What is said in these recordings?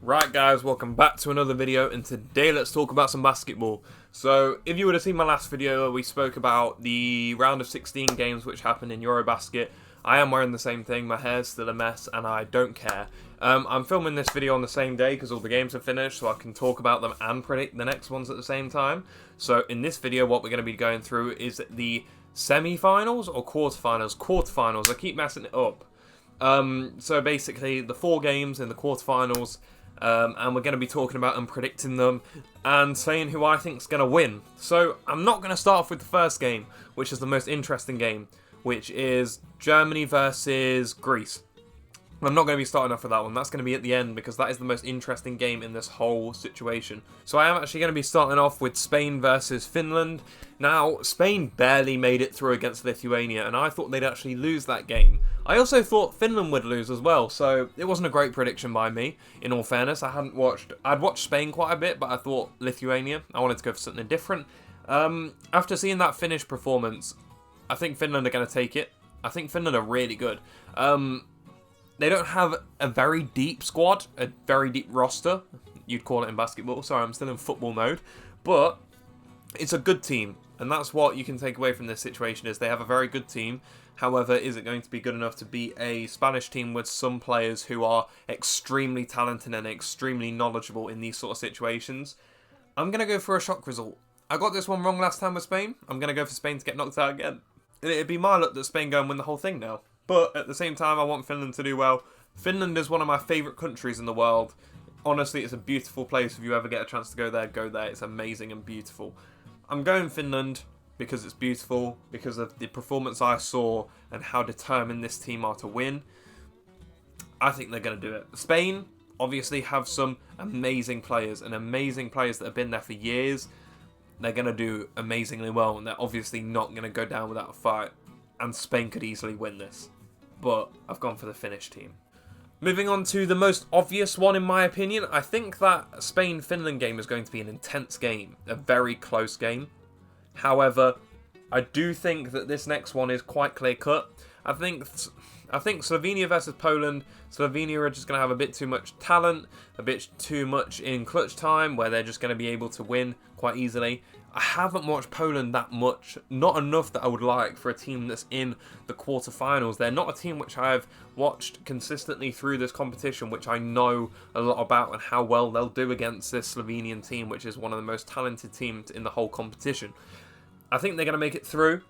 Right guys, welcome back to another video, and today let's talk about some basketball. So, if you would have seen my last video, we spoke about the round of 16 games which happened in EUROBASKET. I am wearing the same thing, my hair's still a mess, and I don't care. I'm filming this video on the same day because all the games are finished, so I can talk about them and predict the next ones at the same time. So, in this video, what we're going to be going through is the semi-finals or quarterfinals? Quarterfinals, I keep messing it up. So basically, the 4 games in the quarterfinals. And we're going to be talking about and predicting them and saying who I think is going to win. So I'm not going to start off with the first game, which is the most interesting game, which is Germany versus Greece. I'm not going to be starting off with that one. That's going to be at the end because that is the most interesting game in this whole situation. So I am actually going to be starting off with Spain versus Finland. Now, Spain barely made it through against Lithuania, and I thought they'd actually lose that game. I also thought Finland would lose as well, so it wasn't a great prediction by me, in all fairness. I'd watched Spain quite a bit, but I thought Lithuania. I wanted to go for something different. After seeing that Finnish performance, I think Finland are going to take it. I think Finland are really good. They don't have a very deep squad, a very deep roster, you'd call it in basketball. Sorry, I'm still in football mode. But it's a good team, and that's what you can take away from this situation is they have a very good team. However, is it going to be good enough to beat a Spanish team with some players who are extremely talented and extremely knowledgeable in these sort of situations? I'm going to go for a shock result. I got this one wrong last time with Spain. I'm going to go for Spain to get knocked out again. It'd be my luck that Spain go and win the whole thing now. But at the same time, I want Finland to do well. Finland is one of my favourite countries in the world. Honestly, it's a beautiful place. If you ever get a chance to go there, go there. It's amazing and beautiful. I'm going Finland because it's beautiful, because of the performance I saw and how determined this team are to win. I think they're going to do it. Spain obviously have some amazing players that have been there for years. They're going to do amazingly well, and they're obviously not going to go down without a fight. And Spain could easily win this. But I've gone for the Finnish team. Moving on to the most obvious one in my opinion, I think that Spain-Finland game is going to be an intense game. A very close game. However, I do think that this next one is quite clear-cut. I think Slovenia versus Poland. Slovenia are just going to have a bit too much talent, a bit too much in clutch time, where they're just going to be able to win quite easily. I haven't watched Poland that much, not enough that I would like for a team that's in the quarterfinals. They're not a team which I've watched consistently through this competition, which I know a lot about and how well they'll do against this Slovenian team, which is one of the most talented teams in the whole competition. I think they're going to make it through,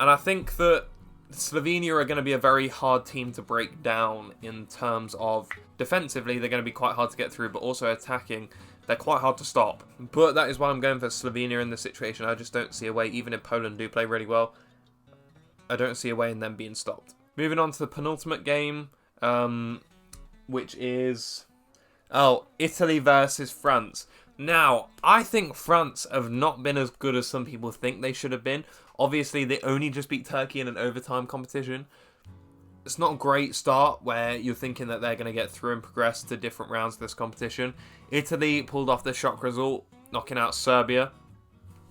and I think that Slovenia are going to be a very hard team to break down in terms of defensively. They're going to be quite hard to get through, but also attacking, they're quite hard to stop. But that is why I'm going for Slovenia in this situation. I just don't see a way, even if Poland do play really well, I don't see a way in them being stopped. Moving on to the penultimate game, which is Italy versus France. Now, I think France have not been as good as some people think they should have been. Obviously, they only just beat Turkey in an overtime competition. It's not a great start where you're thinking that they're going to get through and progress to different rounds of this competition. Italy pulled off the shock result, knocking out Serbia.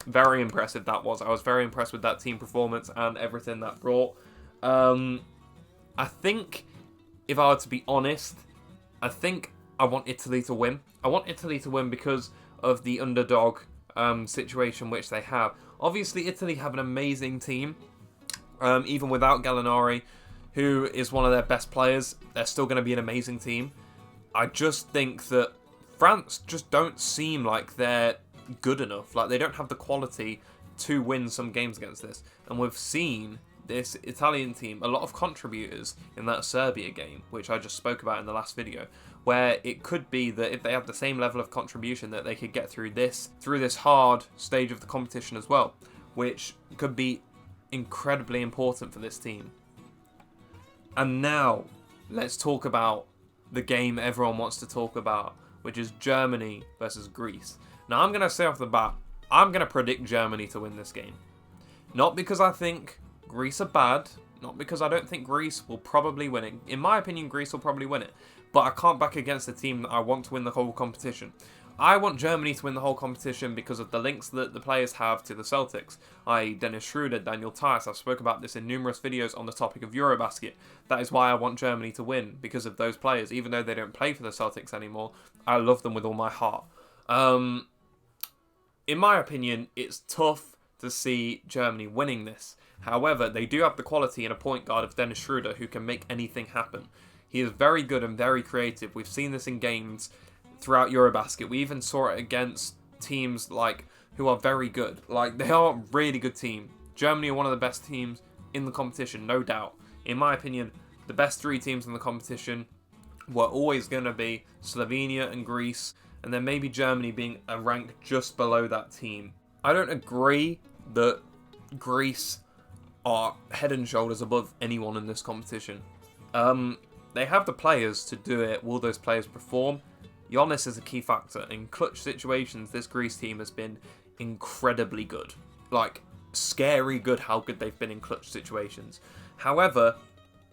Very impressive that was. I was very impressed with that team performance and everything that brought. I think, if I were to be honest, I think I want Italy to win. I want Italy to win because of the underdog situation which they have. Obviously, Italy have an amazing team. Even without Gallinari, who is one of their best players, they're still going to be an amazing team. I just think that France just don't seem like they're good enough. Like, they don't have the quality to win some games against this. And we've seen this Italian team, a lot of contributors in that Serbia game, which I just spoke about in the last video, where it could be that if they have the same level of contribution that they could get through this hard stage of the competition as well, which could be incredibly important for this team. And now, let's talk about the game everyone wants to talk about, which is Germany versus Greece. Now, I'm going to say off the bat, I'm going to predict Germany to win this game. Not because I think Greece are bad, not because I don't think Greece will probably win it. In my opinion, Greece will probably win it. But I can't back against the team that I want to win the whole competition. I want Germany to win the whole competition because of the links that the players have to the Celtics, i.e. Dennis Schroeder, Daniel Tice. I've spoken about this in numerous videos on the topic of EUROBASKET. That is why I want Germany to win, because of those players. Even though they don't play for the Celtics anymore, I love them with all my heart. In my opinion, it's tough to see Germany winning this. However, they do have the quality in a point guard of Dennis Schroeder who can make anything happen. He is very good and very creative. We've seen this in games throughout EuroBasket. We even saw it against teams like who are very good. Like, they are a really good team. Germany are one of the best teams in the competition, no doubt. In my opinion, the best 3 teams in the competition were always going to be Slovenia and Greece, and then maybe Germany being a rank just below that team. I don't agree that Greece are head and shoulders above anyone in this competition. They have the players to do it. Will those players perform? Giannis is a key factor. In clutch situations, this Greece team has been incredibly good. Like, scary good how good they've been in clutch situations. However,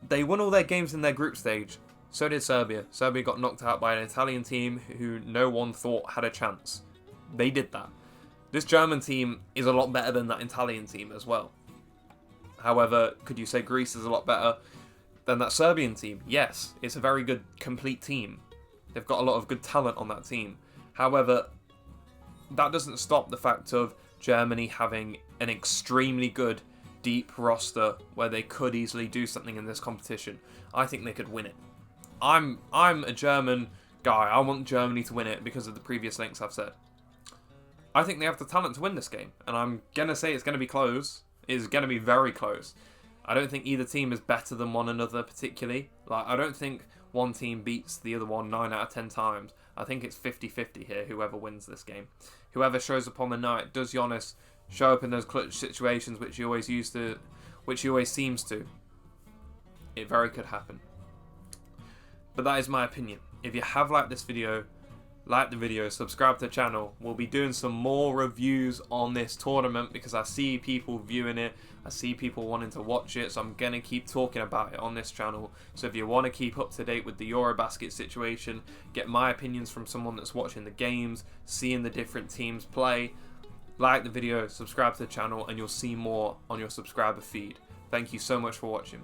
they won all their games in their group stage. So did Serbia. Serbia got knocked out by an Italian team who no one thought had a chance. They did that. This German team is a lot better than that Italian team as well. However, could you say Greece is a lot better than that Serbian team? Yes, it's a very good, complete team. They've got a lot of good talent on that team. However, that doesn't stop the fact of Germany having an extremely good, deep roster where they could easily do something in this competition. I think they could win it. I'm a German guy. I want Germany to win it because of the previous links I've said. I think they have the talent to win this game. And I'm going to say it's going to be close. It's going to be very close. I don't think either team is better than one another particularly. Like, I don't think one team beats the other one 9 out of 10 times. I think it's 50-50 here, whoever wins this game. Whoever shows up on the night. Does Giannis show up in those clutch situations which he always seems to? It very could happen. But that is my opinion. If you have liked this video, like the video, subscribe to the channel. We'll be doing some more reviews on this tournament because I see people viewing it. I see people wanting to watch it, so I'm going to keep talking about it on this channel. So if you want to keep up to date with the EuroBasket situation, get my opinions from someone that's watching the games, seeing the different teams play, like the video, subscribe to the channel, and you'll see more on your subscriber feed. Thank you so much for watching.